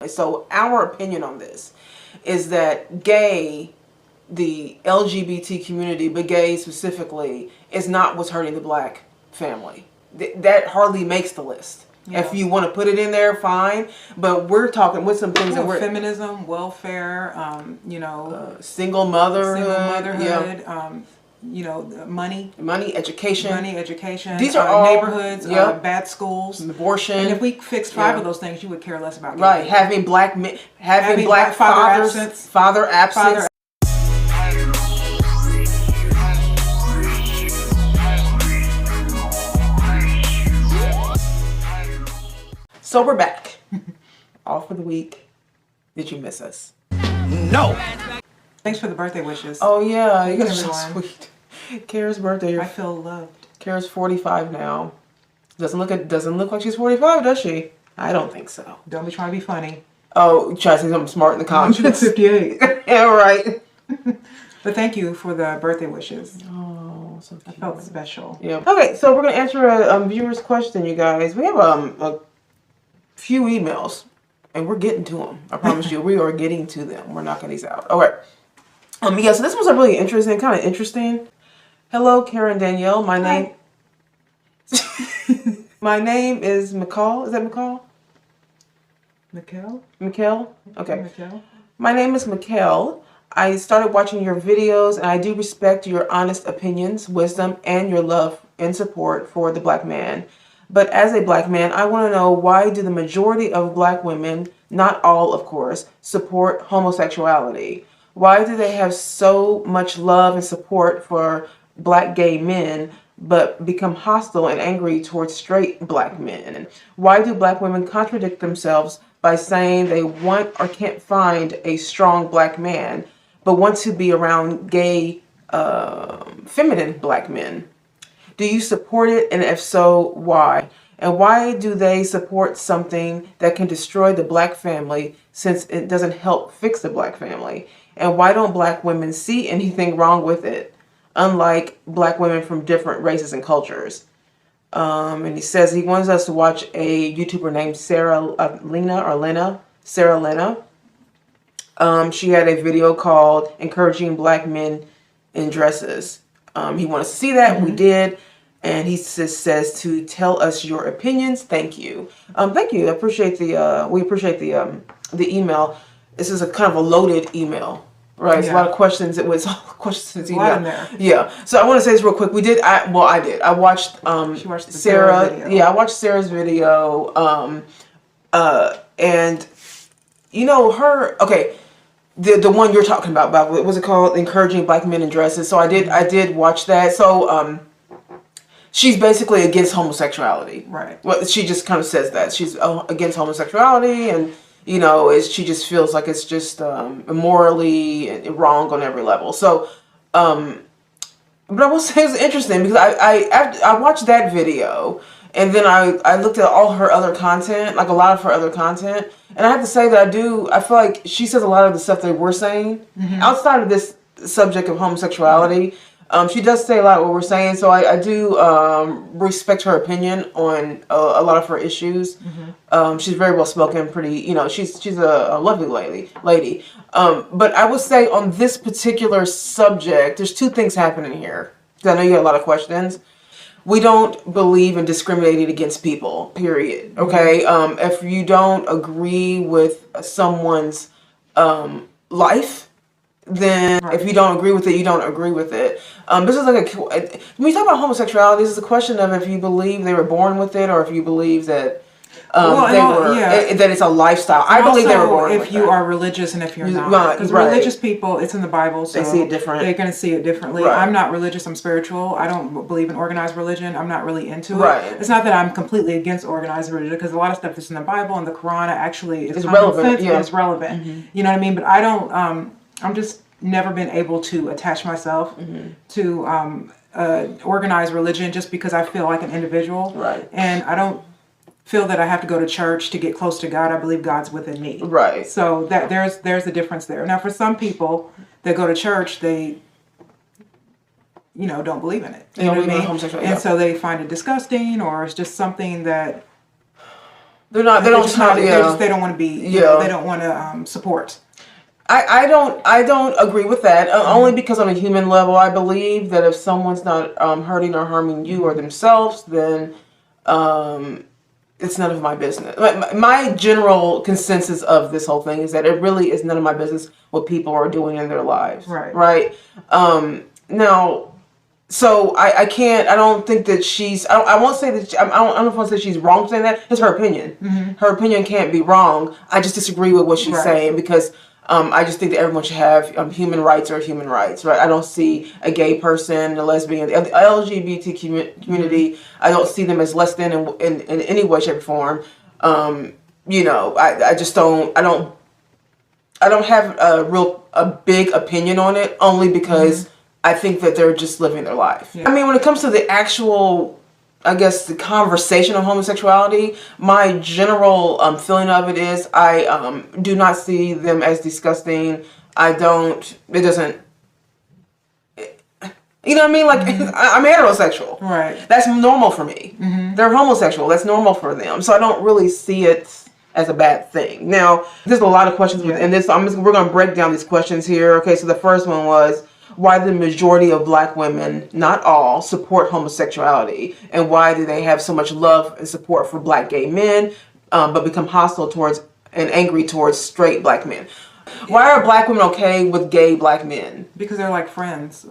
So our opinion on this is that gay, the LGBT community, but gay specifically, is not what's hurting the black family. That hardly makes the list. Yeah. If you want to put it in there, fine. But we're talking with some things that we're feminism, welfare, single motherhood, money, education. These are all neighborhoods, bad schools, abortion. And if we fixed 5 of those things, you would care less about right. Having black men, having black fathers, father absence. So we're back. Off for the week. Did you miss us? No. Thanks for the birthday wishes. Oh yeah, you guys are so sweet. Kara's birthday. I feel loved. Kara's 45 now. Doesn't look like she's 45, does she? I don't think so. Don't be trying to be funny. Oh, try to say something smart in the comments. She looks 58. Yeah, right. But thank you for the birthday wishes. Oh, so cute. I felt special. Yeah. Okay, so we're gonna answer a viewer's question, you guys. We have a few emails, and we're getting to them. I promise you, we are getting to them. We're knocking these out. All right. Yeah. So this was a really interesting. Hello, Kara and Danielle. My name is McCall. Is that McCall? Mikkel? Okay. Mikkel. My name is Mikkel. I started watching your videos, and I do respect your honest opinions, wisdom, and your love and support for the black man. But as a black man, I want to know, why do the majority of black women, not all of course, support homosexuality? Why do they have so much love and support for black gay men, but become hostile and angry towards straight black men? Why do black women contradict themselves by saying they want or can't find a strong black man, but want to be around gay, feminine black men? Do you support it? And if so, why? And why do they support something that can destroy the black family, since it doesn't help fix the black family? And why don't black women see anything wrong with it, unlike black women from different races and cultures? And he says he wants us to watch a YouTuber named Sarah Lena. She had a video called Encouraging Black Men in Dresses. He wanted us to see that. We did. And he says to tell us your opinions. Thank you. Thank you. I appreciate we appreciate the email. This is a kind of a loaded email, right? It's a lot of questions. It was questions in email. There. Yeah. So I want to say this real quick. I did. I watched, she watched Sarah. Video. Yeah, I watched Sarah's video. And you know her. Okay. The one you're talking about what was it called? Encouraging Black Men in Dresses. So I did watch that. So she's basically against homosexuality. Right. Well, she just kind of says that she's against homosexuality, and she just feels like it's just morally wrong on every level. So, but I will say it's interesting because I watched that video. And then I looked at all her other content, like a lot of her other content. And I have to say that I feel like she says a lot of the stuff that we're saying. Outside of this subject of homosexuality, she does say a lot of what we're saying. So I do respect her opinion on a lot of her issues. She's very well spoken, pretty, she's a lovely lady. But I would say on this particular subject, there's two things happening here. Because I know you got a lot of questions. We don't believe in discriminating against people, period. Okay? If you don't agree with someone's life, then if you don't agree with it, you don't agree with it. This is like when you talk about homosexuality, this is a question of if you believe they were born with it, or if you believe that that it's a lifestyle. I believe they were born with it. If you are religious and if you're not. Because religious people, it's in the Bible, so they see it different. They're going to see it differently. I'm not religious, I'm spiritual. I don't believe in organized religion. I'm not really into it. It's not that I'm completely against organized religion, because a lot of stuff that's in the Bible and the Quran actually is relevant. It's relevant. You know what I mean? But I don't, I'm just never been able to attach myself to organized religion just because I feel like an individual. Right. And I don't feel that I have to go to church to get close to God. I believe God's within me. Right. So that there's a difference there. Now, for some people that go to church, they don't believe in it. You know what I mean? And so they find it disgusting, or it's just something that They're not. They don't. They don't want to be. You know, they don't want to support. I don't agree with that. Only because on a human level, I believe that if someone's not hurting or harming you or themselves, then it's none of my business. My general consensus of this whole thing is that it really is none of my business what people are doing in their lives. Right. Now. So I can't. I don't think that she's. I won't say that. I don't want to say she's wrong saying that. It's her opinion. Her opinion can't be wrong. I just disagree with what she's saying because I just think that everyone should have human rights or human rights. Right. I don't see a gay person, a lesbian, the LGBT community. I don't see them as less than in any way, shape, or form. You know. I just don't. I don't have a big opinion on it only because. I think that they're just living their life. I mean, when it comes to the actual, I guess, the conversation of homosexuality, my general feeling of it is I do not see them as disgusting. It doesn't, you know what I mean? Like, I'm heterosexual. Right. That's normal for me. They're homosexual. That's normal for them. So I don't really see it as a bad thing. Now, there's a lot of questions within this. We're going to break down these questions here. Okay, so the first one was, why the majority of black women, not all, support homosexuality, and why do they have so much love and support for black gay men, but become hostile towards and angry towards straight black men? Why are black women okay with gay black men? Because they're like friends.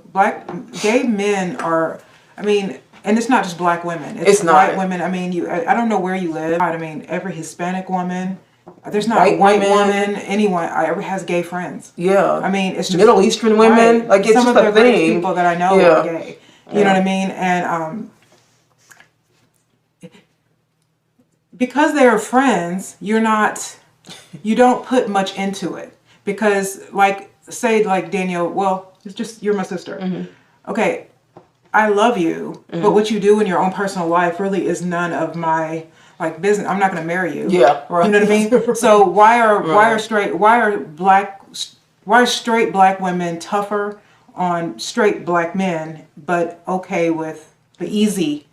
Gay men are, I mean, and it's not just black women. It's not white women. I mean, I don't know where you live. I mean, every Hispanic woman. There's not a white woman, anyone ever has gay friends. Yeah. I mean, it's just Middle Eastern women. Right. Like, it's some just of the thing. People that I know are gay. You know what I mean? And because they're friends, you don't put much into it. Because, say Danielle, well, it's just, you're my sister. Okay, I love you, but what you do in your own personal life really is none of my business. I'm not going to marry you. Yeah, right. You know what I mean? So why are straight black women tougher on straight black men, but okay with the easy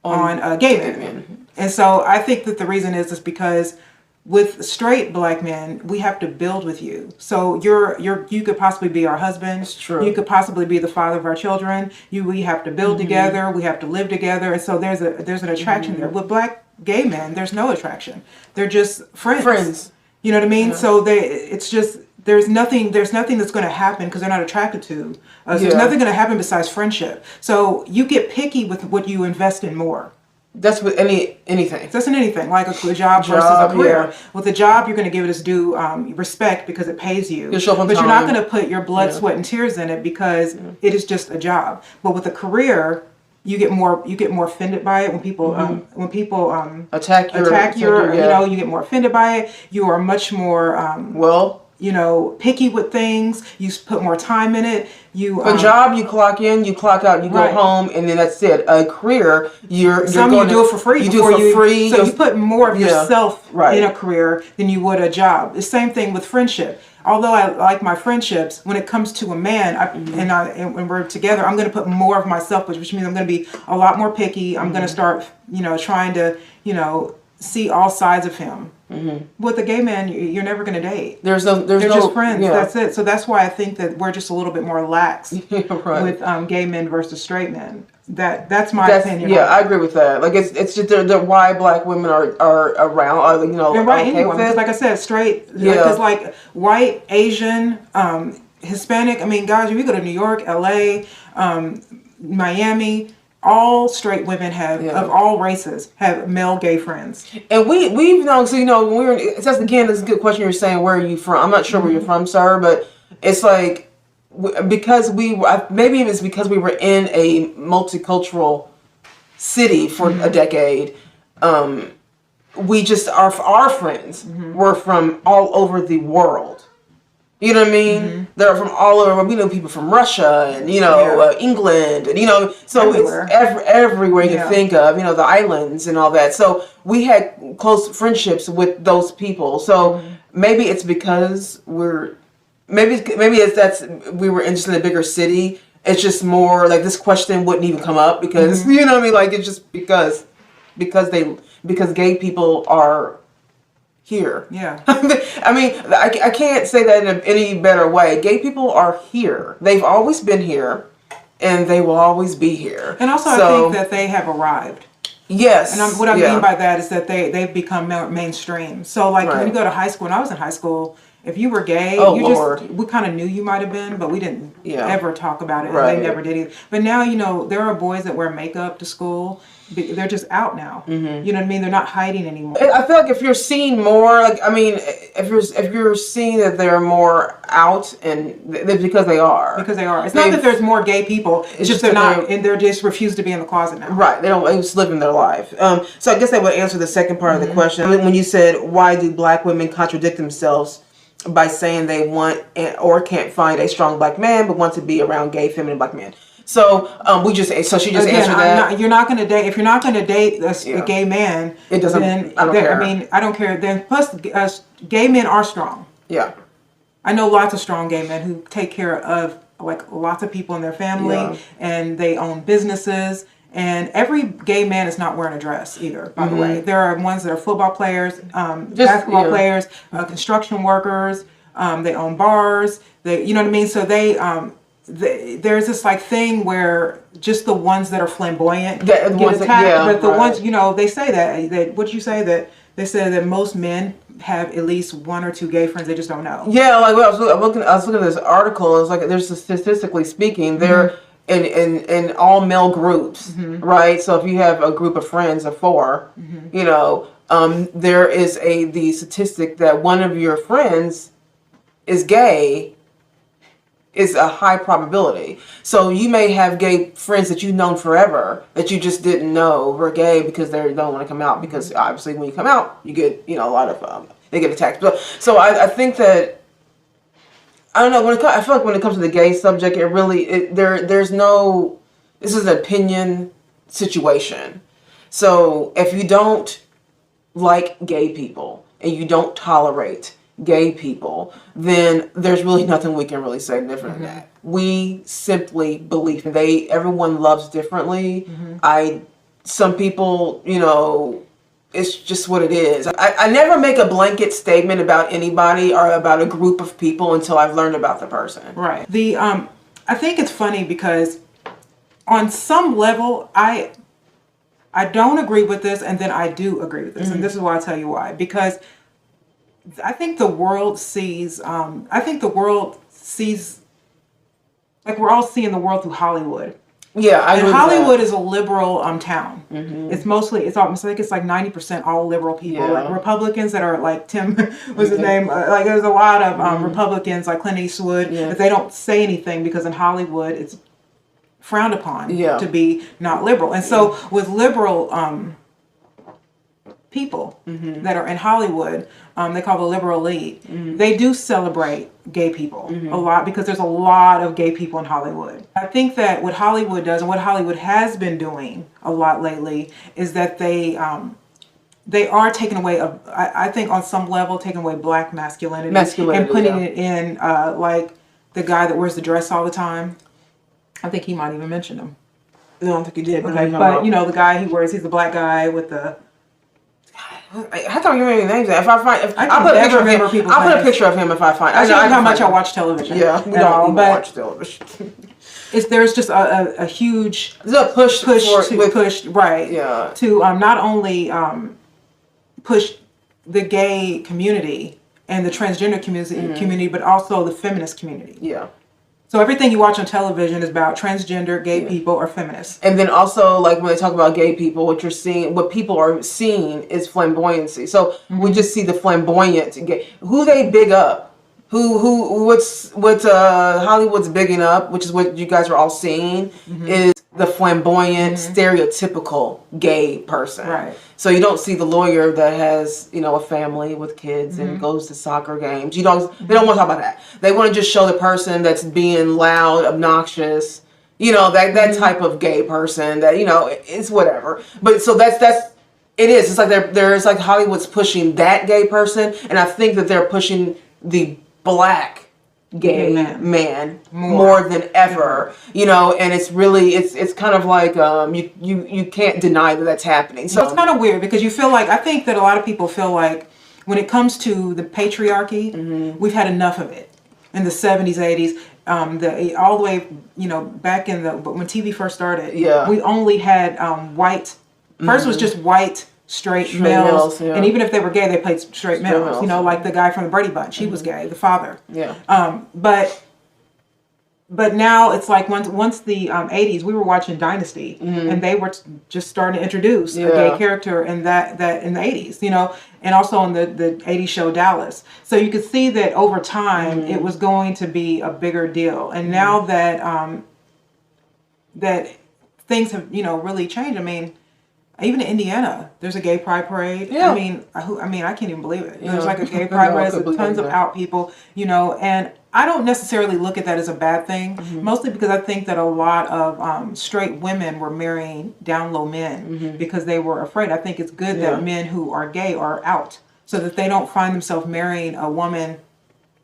on gay men? And so I think that the reason is because with straight black men, we have to build with you. So you could possibly be our husband. It's true. You could possibly be the father of our children. We have to build together. We have to live together. And so there's an attraction there. With black gay men, there's no attraction. They're just friends. You know what I mean? Yeah. So it's just there's nothing that's going to happen because they're not attracted to us. There's nothing going to happen besides friendship. So you get picky with what you invest in more. That's with anything. That's in anything, like a job versus a career. Yeah. With a job, you're going to give it its due respect because it pays you. But you're not going to put your blood, sweat, and tears in it because it is just a job. But with a career, you get more offended by it when people attack your you get more offended by it. You are much more picky with things. You put more time in it. A job, you clock in, you clock out, you go home, and then that's it. A career, you do it for free. You do it for free. So you put more of yourself in a career than you would a job. The same thing with friendship. Although I like my friendships, when it comes to a man, and we're together, I'm going to put more of myself, which means I'm going to be a lot more picky. I'm going to start, trying to, see all sides of him. With a gay man, you're never going to date. They're just friends. Yeah. That's it. So that's why I think that we're just a little bit more lax with gay men versus straight men. That's my opinion. Yeah, I agree with that. Like it's just why black women are around. And right, anyone. Because like I said, straight. Because like white, Asian, Hispanic. I mean, guys, if you go to New York, LA, Miami. All straight women of all races have male gay friends, and we've known. So when we were, that's again, this is a good question. You're saying, where are you from? I'm not sure where you're from, sir, but it's like because maybe it's because we were in a multicultural city for a decade. We just our friends were from all over the world. You know what I mean? They're from all over. We know people from Russia and England and so everywhere. It's everywhere you can think of. The islands and all that. So we had close friendships with those people. So maybe it's because we were just in a bigger city. It's just more like this question wouldn't even come up because you know what I mean. Like it's just because gay people are here. Yeah. I mean, I can't say that in any better way. Gay people are here. They've always been here, and they will always be here. And also, I think that they have arrived. Yes. And what I mean by that is that they've become mainstream. So, like, when you go to high school, when I was in high school, if you were gay, we kind of knew you might have been, but we didn't ever talk about it. And they never did either. But now, you know, there are boys that wear makeup to school. They're just out now. Mm-hmm. You know what I mean? They're not hiding anymore. I feel like if you're seeing more, like, I mean, if you're seeing that they're more out, and because they are. Because they are. It's not that there's more gay people. It's just they're not, and they're just refuse to be in the closet now. Right. They just living their life. So I guess that would answer the second part of the question. I mean, when you said, why do black women contradict themselves by saying they want or can't find a strong black man, but want to be around gay, feminine black men? So she just answered that. You're not going to date, if you're not going to date a gay man. It doesn't. Then, I don't care. I mean, I don't care. Then plus, gay men are strong. Yeah. I know lots of strong gay men who take care of like lots of people in their family, and they own businesses. And every gay man is not wearing a dress either. By the way, there are ones that are football players, basketball players, construction workers. They own bars. You know what I mean. So there's this like thing where just the ones that are flamboyant get attacked, but the ones, you know, they say that what did you say, that they said that most men have at least one or two gay friends, they just don't know. Yeah, like I was looking at this article. It's like there's statistically speaking, they're in all male groups, right? So if you have a group of friends of 4, you know, there is the statistic that one of your friends is gay. Is a high probability. So you may have gay friends that you've known forever that you just didn't know were gay because they don't want to come out, because obviously when you come out, you get, you know, a lot of they get attacked. But so I think that, I don't know, I feel like when it comes to the gay subject, there's no, this is an opinion situation. So if you don't like gay people and you don't tolerate gay people, then there's really nothing we can really say different than that. We simply believe everyone loves differently. Some people, you know, it's just what it is. I never make a blanket statement about anybody or about a group of people until I've learned about the person. Right. I think it's funny because on some level I don't agree with this, and then I do agree with this, and this is why I'll tell you why. Because I think the world sees, like we're all seeing the world through Hollywood. Yeah, I agree. Hollywood is a liberal town. It's almost like it's like 90% all liberal people. Like Republicans that are like Tim, what's his name? Like there's a lot of Republicans like Clint Eastwood, but they don't say anything because in Hollywood it's frowned upon to be not liberal. And so with liberal people that are in Hollywood, they call the liberal elite. They do celebrate gay people a lot because there's a lot of gay people in Hollywood. I think that what Hollywood does and what Hollywood has been doing a lot lately is that they are taking away, I think on some level, taking away black masculinity and putting it in like the guy that wears the dress all the time. I think he might even mention him. No, I don't think he did. Okay, but you know the guy he's the black guy with the. I don't remember any names. I'll put a picture of him if I find. I know how much I watch television. Yeah, we don't watch television. There's just a huge push to not only push the gay community and the transgender community, but also the feminist community. Yeah. So everything you watch on television is about transgender, gay people, or feminists. And then also, like when they talk about gay people, what people are seeing is flamboyancy. So we just see the flamboyant gay. Who they big up? What Hollywood's bigging up, which is what you guys are all seeing, is the flamboyant, stereotypical gay person. Right. So you don't see the lawyer that has, you know, a family with kids and goes to soccer games. They don't want to talk about that. They want to just show the person that's being loud, obnoxious, you know, that type of gay person that, you know, it's whatever. But so that's it is. It's like there's like Hollywood's pushing that gay person, and I think that they're pushing the black gay man more than ever, you know, and it's really it's kind of like you can't deny that that's happening. So it's kind of weird because you feel like, I think that a lot of people feel like when it comes to the patriarchy, we've had enough of it in the 70s, 80s, all the way, back in when TV first started. Yeah. We only had white. First was just white straight males, yeah. and even if they were gay, they played straight males. Like the guy from the Brady Bunch, he was gay, the father. Yeah. But now it's like once the 80s, we were watching Dynasty, and they were just starting to introduce a gay character in that in the 80s, and also in the 80s show Dallas. So you could see that over time it was going to be a bigger deal. And now that that things have really changed. I mean, even in Indiana, there's a gay pride parade. Yeah. I mean, I can't even believe it. There's like a gay pride parade. There's tons of out people, and I don't necessarily look at that as a bad thing, mostly because I think that a lot of straight women were marrying down low men because they were afraid. I think it's good that men who are gay are out so that they don't find themselves marrying a woman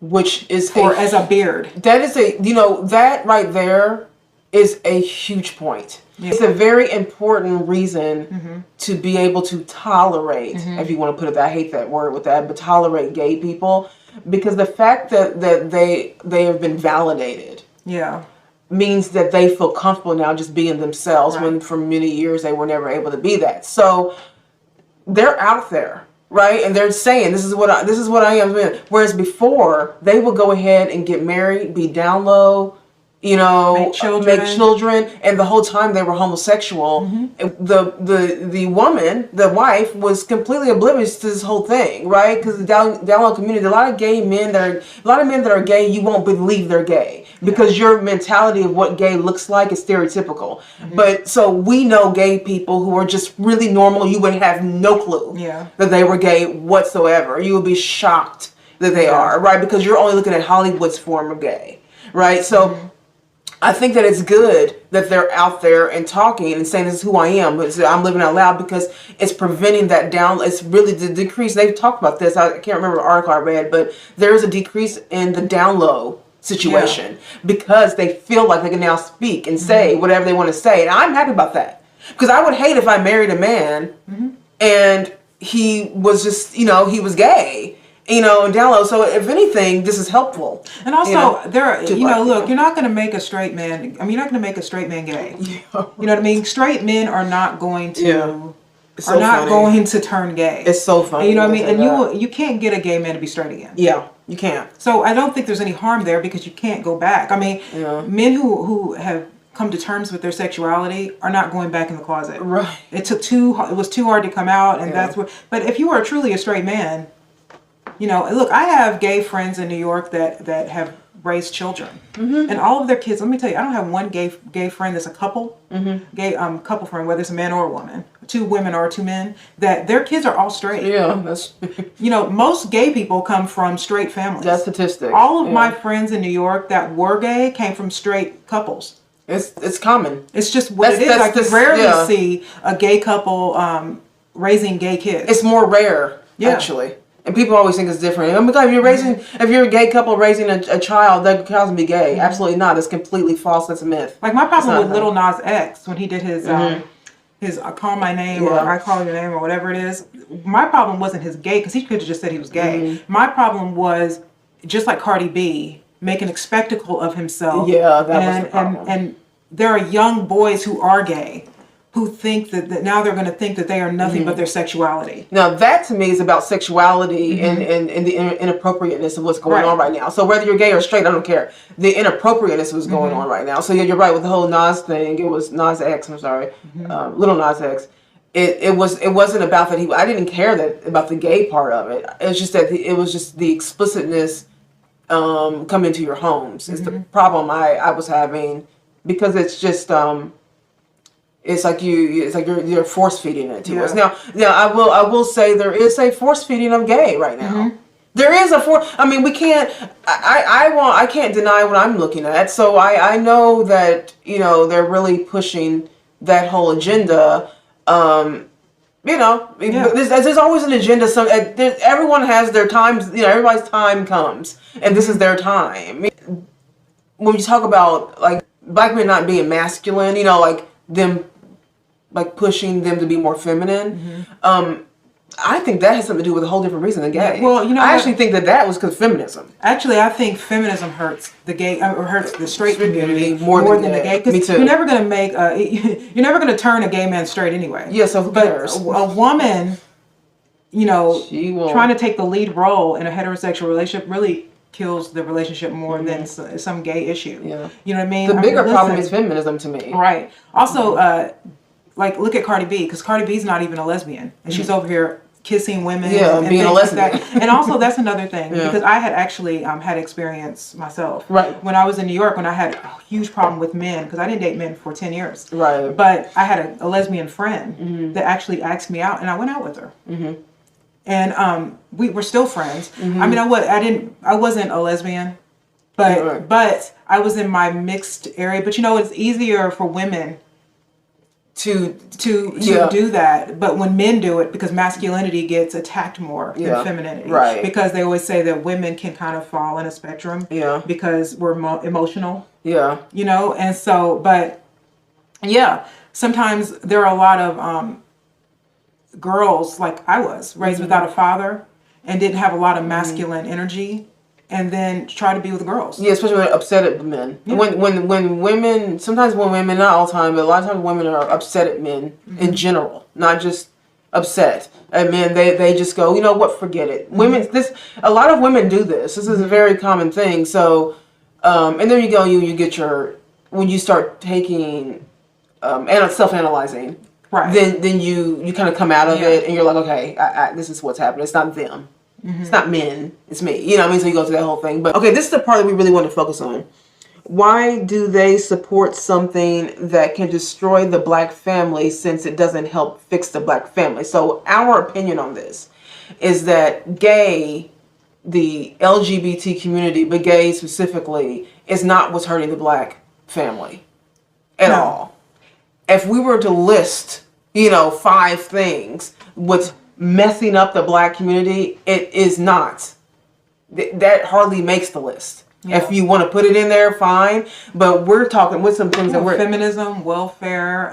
which is as a beard. That is that right there is a huge point. Yeah. It's a very important reason to be able to tolerate, if you want to put it, I hate that word with that, but tolerate gay people, because the fact that they have been validated means that they feel comfortable now just being themselves, when for many years they were never able to be that. So they're out there, right? And they're saying, this is what I am. Whereas before, they would go ahead and get married, be down low, make children, and the whole time they were homosexual. The woman, the wife, was completely oblivious to this whole thing, right? Because the down low community, a lot of men that are gay, you won't believe they're gay because your mentality of what gay looks like is stereotypical. But so we know gay people who are just really normal. You would have no clue that they were gay whatsoever. You would be shocked that they are, right? Because you're only looking at Hollywood's form of gay, right? So I think that it's good that they're out there and talking and saying, this is who I am. I'm living out loud, because it's preventing that down. It's really the decrease. They've talked about this. I can't remember the article I read, but there is a decrease in the down low situation because they feel like they can now speak and say whatever they want to say. And I'm happy about that, because I would hate if I married a man and he was just, he was gay. And down low. So if anything, this is helpful. And also, look, you're not going to make a straight man. I mean, you're not going to make a straight man gay. You know what I mean? Straight men are not going to going to turn gay. It's so funny. You know what I mean? And you can't get a gay man to be straight again. Yeah, you can't. So I don't think there's any harm there, because you can't go back. I mean, men who have come to terms with their sexuality are not going back in the closet. Right. It was too hard to come out, and that's what. But if you are truly a straight man, look, I have gay friends in New York that have raised children, and all of their kids. Let me tell you, I don't have one gay friend that's a couple, gay couple friend, whether it's a man or a woman, 2 women or 2 men, that their kids are all straight. Yeah, that's. Most gay people come from straight families. That's statistic. All of my friends in New York that were gay came from straight couples. It's common. It's just what it is. Like, you rarely see a gay couple raising gay kids. It's more rare, actually. And people always think it's different. Oh my God, if you're a gay couple raising a child, that child's gonna be gay. Absolutely not. That's completely false. That's a myth. Like my problem with Lil Nas X when he did his Call My Name or I Call Your Name or whatever it is. My problem wasn't his gay, because he could have just said he was gay. My problem was, just like Cardi B, making a spectacle of himself. Yeah, that was the problem. And there are young boys who are gay, who think that now they're going to think that they are nothing but their sexuality. Now that to me is about sexuality and the inappropriateness of what's going on right now. So whether you're gay or straight, I don't care. The inappropriateness of what's going on right now. So you're right with the whole Nas thing. It was Nas X. I'm sorry, Little Nas X. It wasn't about that. I didn't care about the gay part of it. It's just that it was just the explicitness come into your homes. It's the problem I was having, because it's just. It's like you're force feeding it to us. Now I will say there is a force feeding of gay right now. There is a force. I mean, we can't. I can't deny what I'm looking at. So I know that they're really pushing that whole agenda. There's always an agenda. Everyone has their times. Everybody's time comes, and this is their time. When you talk about like black men not being masculine, like them. Like pushing them to be more feminine. I think that has something to do with a whole different reason than gay. Yeah, well, I actually think that was because of feminism. Actually, I think feminism hurts the gay or hurts the straight community more than the gay. Me too. You're never going to you're never going to turn a gay man straight anyway. Yeah, so who cares? A woman, trying to take the lead role in a heterosexual relationship really kills the relationship more than some gay issue. Yeah. You know what I mean? The bigger problem is feminism to me. Right. Also, look at Cardi B, because Cardi B's not even a lesbian, and she's over here kissing women. Yeah, and being a lesbian. Like and also, that's another thing, because I had actually had experience myself. Right. When I was in New York, when I had a huge problem with men, because I didn't date men for 10 years. Right. But I had a lesbian friend that actually asked me out, and I went out with her. Mm-hmm. And we were still friends. Mm-hmm. I mean, I wasn't a lesbian, but I was in my mixed area. But it's easier for women to do that. But when men do it, because masculinity gets attacked more than femininity. Right. Because they always say that women can kind of fall in a spectrum. Yeah. Because we're emotional. Yeah. And so, but yeah, sometimes there are a lot of girls, like I was raised without a father and didn't have a lot of masculine energy, and then try to be with girls. Yeah, especially when they're upset at men. Yeah. When women, sometimes when women, not all the time, but a lot of times women are upset at men in general, not just upset at men. They just go, you know what, forget it. Women, a lot of women do this. This is a very common thing. So, and there you go. You get when you start taking and self-analyzing. Right. Then you kind of come out of it and you're like, okay, this is what's happening. It's not them. Mm-hmm. It's not men. It's me. You know what I mean? So you go through that whole thing. But okay, this is the part that we really want to focus on. Why do they support something that can destroy the black family since it doesn't help fix the black family? So our opinion on this is that the LGBT community, but gay specifically, is not what's hurting the black family at all. If we were to list, 5 things, what's messing up the black community, it is not. That hardly makes the list. Yeah. If you want to put it in there, fine. But we're talking with some things that we're feminism, welfare,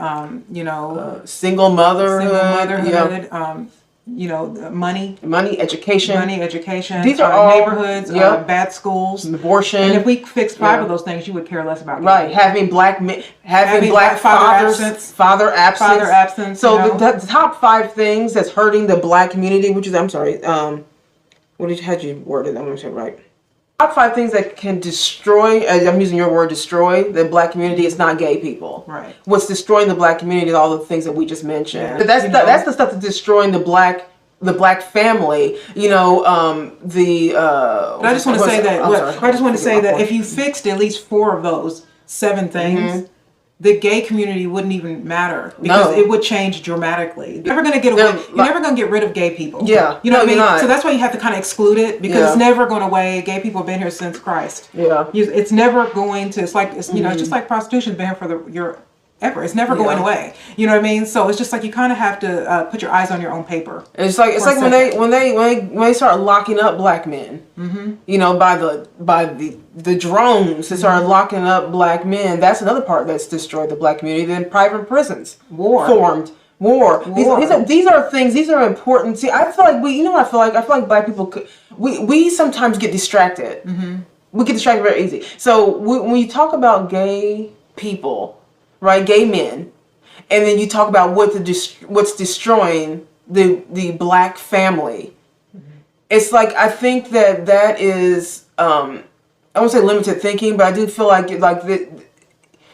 single motherhood, money, education. These are all neighborhoods, bad schools, abortion. And if we fixed 5 of those things, you would care less about. Right, having black father absence. So the top 5 things that's hurting the black community, which is how'd you word it? I'm going to say it right. Top 5 things that can destroy, I'm using your word, destroy the black community. It's not gay people. Right. What's destroying the black community is all the things that we just mentioned. Yeah. But that's the stuff that's destroying the black family. But I just want to say that if you fixed at least 4 of those 7 things, the gay community wouldn't even matter, because it would change dramatically. You're never going to get away. You're never going to get rid of gay people. Yeah, you know what I mean. Not. So that's why you have to kind of exclude it, because it's never going away. Gay people have been here since Christ. Yeah, it's never going to. It's like it's just like prostitution's been here for ever. It's never going away. You know what I mean? So it's just like you kind of have to put your eyes on your own paper. It's like when they start locking up black men. By the drones that start locking up black men. That's another part that's destroyed the black community. Then private prisons formed. These are things. These are important. See, I feel like I feel like black people we sometimes get distracted. Mm-hmm. We get distracted very easy. So when you talk about gay people, right, gay men, and then you talk about what's destroying the black family. Mm-hmm. It's like, I think that is I won't say limited thinking, but I do feel like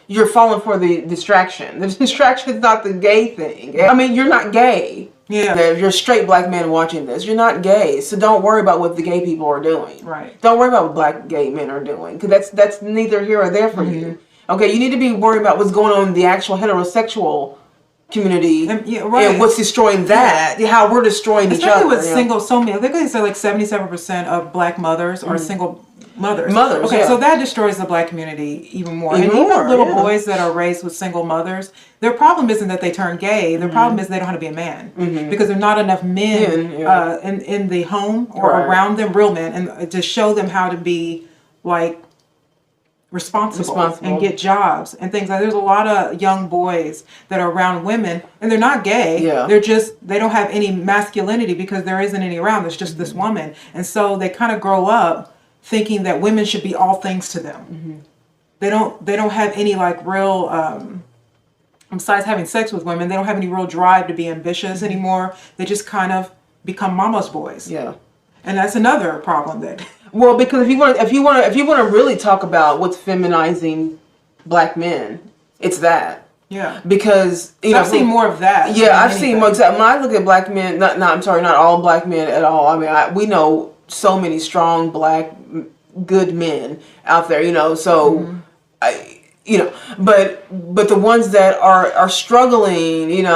you're falling for the distraction. The distraction is not the gay thing. I mean, you're not gay. Yeah. If you're a straight black man watching this, you're not gay. So don't worry about what the gay people are doing. Right. Don't worry about what black gay men are doing, because that's neither here or there for you. Okay, you need to be worried about what's going on in the actual heterosexual community and what's destroying that, how we're destroying each other. Especially with I think they say like 77% of black mothers are single mothers. Okay, so that destroys the black community even more. Even little boys that are raised with single mothers, their problem isn't that they turn gay. Their problem is they don't know how to be a man, because there's not enough men in the home or around them, real men, and to show them how to be like responsible and get jobs and things like. There's a lot of young boys that are around women and they're not gay. Yeah. They don't have any masculinity because there isn't any around. There's just this woman, and so they kind of grow up thinking that women should be all things to them. They don't have any like real besides having sex with women, they don't have any real drive to be ambitious anymore. They just kind of become mama's boys. Yeah. And that's another problem that. Well, because if you want to really talk about what's feminizing black men, it's that. Yeah. Because I've seen more of that. Yeah, I've seen more. When I look at black men, not all black men at all. I mean, we know so many strong black good men out there. So but the ones that are struggling, and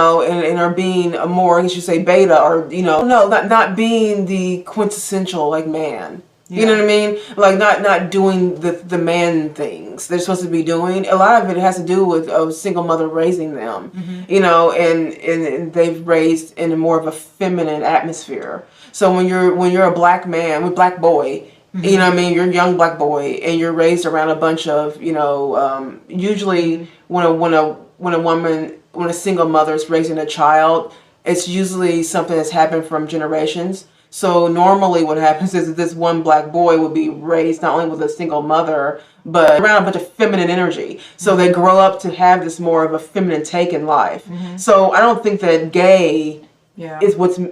are being a more, I guess you say, beta, or not being the quintessential like man. Yeah. You know what I mean? Like not doing the man things they're supposed to be doing. A lot of it has to do with a single mother raising them, and they've raised in a more of a feminine atmosphere. So when you're a black man, a black boy. You know what I mean? You're a young black boy, and you're raised around a bunch of, usually when a single mother is raising a child, it's usually something that's happened from generations. So normally what happens is that this one black boy will be raised not only with a single mother, but around a bunch of feminine energy. So they grow up to have this more of a feminine take in life. So I don't think that gay is what's, you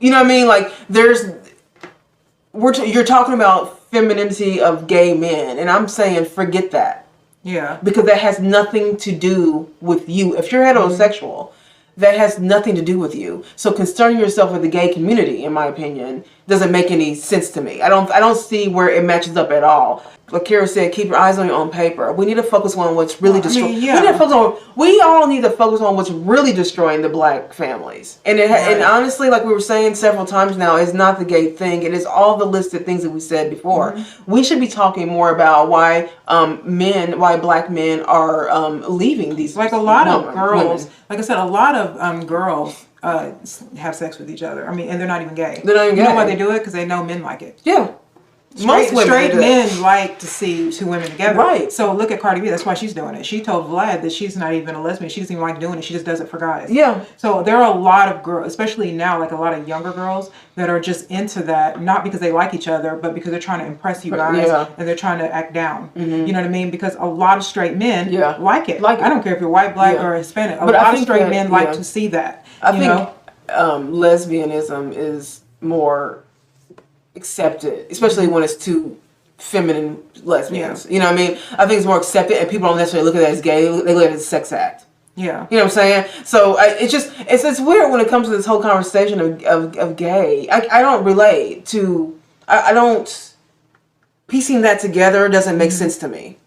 know what I mean? Like you're talking about femininity of gay men, and I'm saying forget that. Yeah. Because that has nothing to do with you. If you're heterosexual, that has nothing to do with you. So concerning yourself with the gay community, in my opinion, doesn't make any sense to me. I don't see where it matches up at all. Like Kara said, keep your eyes on your own paper. We need to focus on what's really destroying. We all need to focus on what's really destroying the black families. And and honestly, like we were saying several times now, it's not the gay thing. It is all the listed things that we said before. We should be talking more about why black men are leaving these. Like a lot of girls, like I said, a lot of girls have sex with each other. I mean, and they're not even gay. They're not even gay. You know why they do it? Because they know men like it. Yeah. Straight men like to see two women together. Right. So look at Cardi B. That's why she's doing it. She told Vlad that she's not even a lesbian. She doesn't even like doing it. She just does it for guys. Yeah. So there are a lot of girls, especially now, like a lot of younger girls that are just into that, not because they like each other, but because they're trying to impress you guys and they're trying to act down. You know what I mean? Because a lot of straight men like it. I don't care if you're white, black, or Hispanic. A lot of straight men like to see that. I think lesbianism is more accepted, especially when it's two feminine lesbians. You know what I mean? I think it's more accepted, and people don't necessarily look at it as gay. They look at it as a sex act. Yeah. You know what I'm saying? So it's weird when it comes to this whole conversation of gay. I don't relate to, I don't, piecing that together doesn't make sense to me.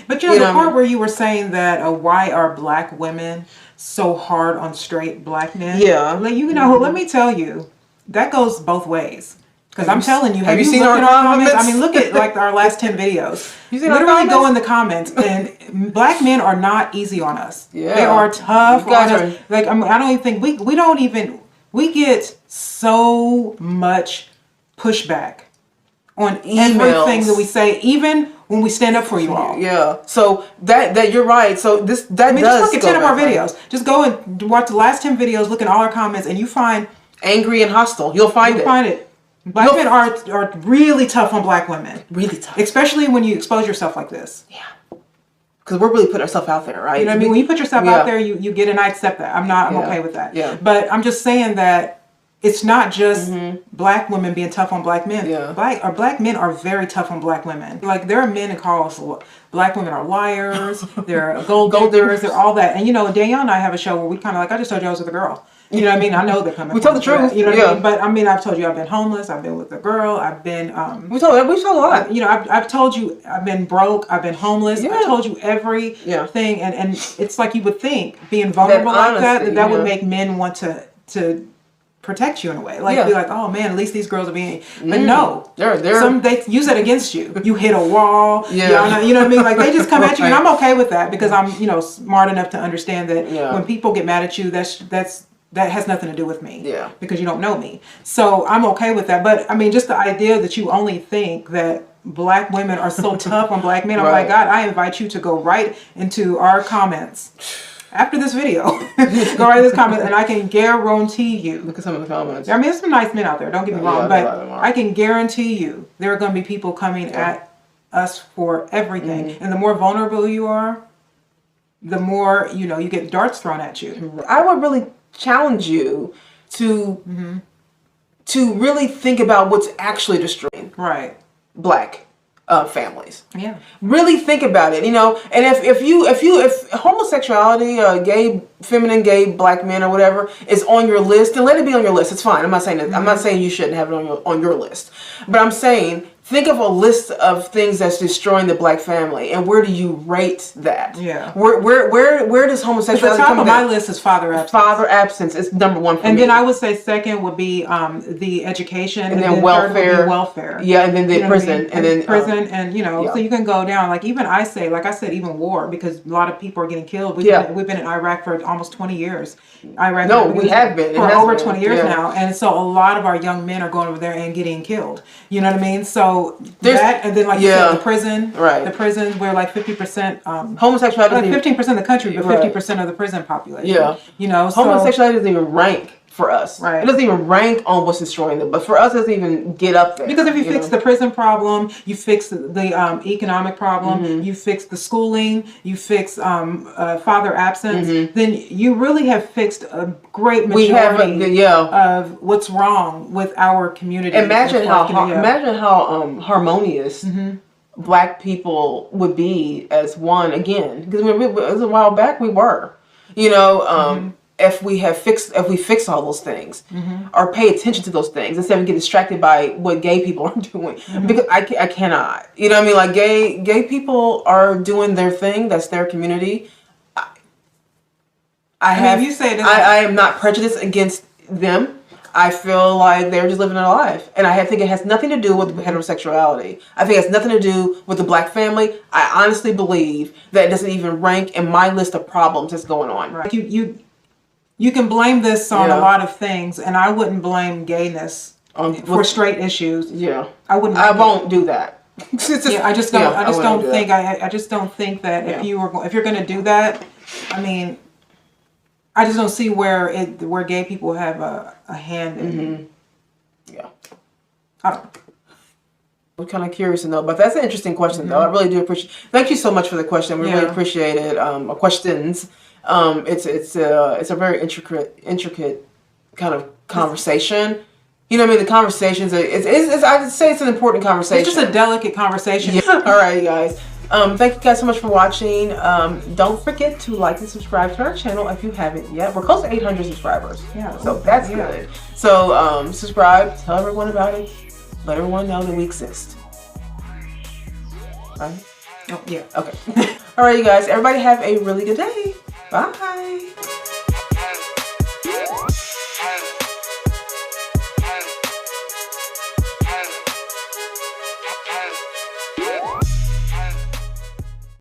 But the part where you were saying that why are black women so hard on straight black men? Yeah. Like, let me tell you, that goes both ways. Because I'm telling you, have you seen our comments? I mean, look at like our last 10 videos. You seen Literally go in the comments, and black men are not easy on us. Yeah. They are tough on us. Like, I don't even think we get so much pushback on everything that we say, even when we stand up for you all. Yeah. So that you're right. So just look at 10 of our videos. Just go and watch the last 10 videos, look at all our comments, and you find angry and hostile. You'll find it. Black men are really tough on black women. Really tough. Especially when you expose yourself like this. Yeah. Because we're really putting ourselves out there, right? You know what I mean? When you put yourself out there, you get, and I accept that. I'm okay with that. Yeah. But I'm just saying that it's not just black women being tough on black men. Yeah. Black men are very tough on black women. Like, there are men that call us, black women are liars, they're gold diggers, they're all that. And Danielle and I have a show where we kind of like, I just told you I was with a girl. You know what I mean? I know they're coming. We tell the truth. You know what I mean? But I mean, I've told you I've been homeless. I've been with a girl. I've been. We told a lot. I've told you I've been broke. I've been homeless. Yeah. I've told you everything, and it's like you would think being vulnerable like that would make men want to protect you in a way. Like, be like, oh man, at least these girls are being. But no, they use that against you. You hit a wall. Yeah. You know what I mean? Like, they just come at you, and I'm okay with that because I'm smart enough to understand that when people get mad at you, that has nothing to do with me. Yeah. Because you don't know me. So I'm okay with that. But I mean, just the idea that you only think that black women are so tough on black men. I'm Right. like, God, I invite you to go right into our comments after this video. Go right in this comment, and I can guarantee you. Look at some of the comments. I mean, there's some nice men out there. Don't get me wrong, but I can guarantee you there are going to be people coming at us for everything. And the more vulnerable you are, the more you get darts thrown at you. I would really challenge you to really think about what's actually destroying black families. Yeah. Really think about it, and if homosexuality, feminine gay black men or whatever is on your list, then let it be on your list. It's fine. I'm not saying that. I'm not saying you shouldn't have it on your list, but I'm saying think of a list of things that's destroying the black family, and where do you rate that? Yeah. Where does homosexuality come? The top of my list is father absence. Father absence is number one for me. And then I would say second would be the education, and then welfare. Third would be welfare. Yeah, and then the prison, and then prison, and so you can go down. Like even I said, even war, because a lot of people are getting killed. We've been in Iraq for almost 20 years. We have been for over 20 years now, and so a lot of our young men are going over there and getting killed. You know what I mean? So that, and then like you said, the prison, the prisons where like 50% homosexuality, like 15% of the country, but 50% of the prison population. Yeah, homosexuality doesn't even rank for us. Right. It doesn't even rank on what's destroying them, but for us, it doesn't even get up there. Because if you fix the prison problem, you fix the economic problem, you fix the schooling, you fix father absence, then you really have fixed a great majority of what's wrong with our community. Imagine how harmonious black people would be as one again. Because it was a while back we were, if we fix all those things or pay attention to those things instead of getting distracted by what gay people are doing, because I cannot, like gay people are doing their thing. That's their community. I am not prejudiced against them. I feel like they're just living their life. And I think it has nothing to do with heterosexuality. I think it has nothing to do with the black family. I honestly believe that it doesn't even rank in my list of problems that's going on. Right. You can blame this on a lot of things, and I wouldn't blame gayness for straight issues. Yeah. I won't do that. I just don't think that if you're going to do that, I mean, I just don't see where gay people have a hand in. Yeah. I don't know. I'm kind of curious to know, but that's an interesting question, though. I really do appreciate. Thank you so much for the question. We really appreciate it. Questions. It's a very intricate kind of conversation. You know what I mean? The conversations. I'd say it's an important conversation. It's just a delicate conversation. Yeah. All right, guys. Thank you guys so much for watching. Don't forget to like and subscribe to our channel if you haven't yet. We're close to 800 subscribers. Yeah. So that's good. So subscribe, tell everyone about it, let everyone know that we exist. Right? Oh, yeah. Okay. All right, you guys. Everybody have a really good day. Bye.